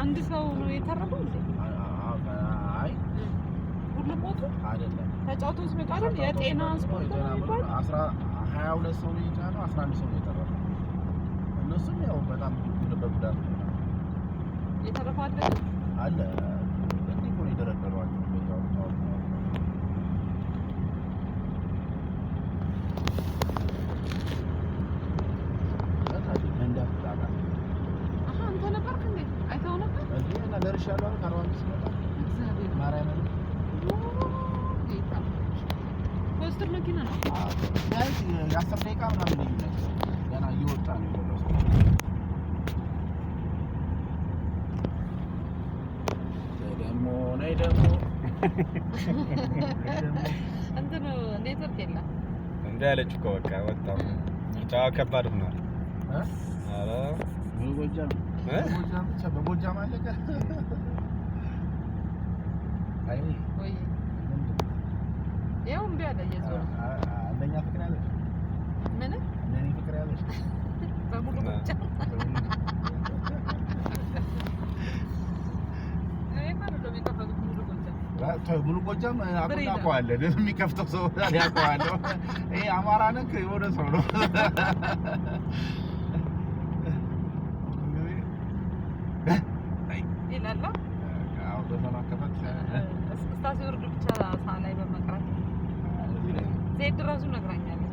አንድ ሰው ነው የተረፈው እንዴ? አይ ሁሉም ሞቱ አይደለም። ተጫውተው ሲመጡ አይደል? የጤና ስፖርት ነው የሚባል 22 ሰው ነው የጫነው፣ 11 ሰው ነው የተረፈው። እነሱም ያው በጣም በጉዳት ነው የተረፈው አለ። እንዴ ነው የደረደሯቸው በዛው ታው ደርሻለሁ። ካርዋንስ መጣ ማርያምን ፖስተር መኪና ነው። ዳይት የ10 ደቂቃ ምናምን ልዩነት ገና እየወጣ ነው የደረሰው። ደግሞ እንትን ኔትወርክ የለም እንዴ አለች እኮ በቃ ወጣው። ጫዋ ከባድ ሆኗል። አረ በጎጃም አለቀ። አይ ወይ ያው እንዴ አለ የዞር አንደኛ ፍቅር ያለሽ ምን እኔ ፍቅር ያለሽ በሙሉ ጎጃም ሙሉ ጎጃም አቆጣቋለ የሚከፍተው ሰው ያውቀዋለሁ። ይሄ አማራ ነክ የሆነ ሰው ነው። ይላል አው በተናከፈት እስክስታ ሲወርድ ብቻ ሳላይ በመቅረት ዜድ ራሱ ነግራኛለች።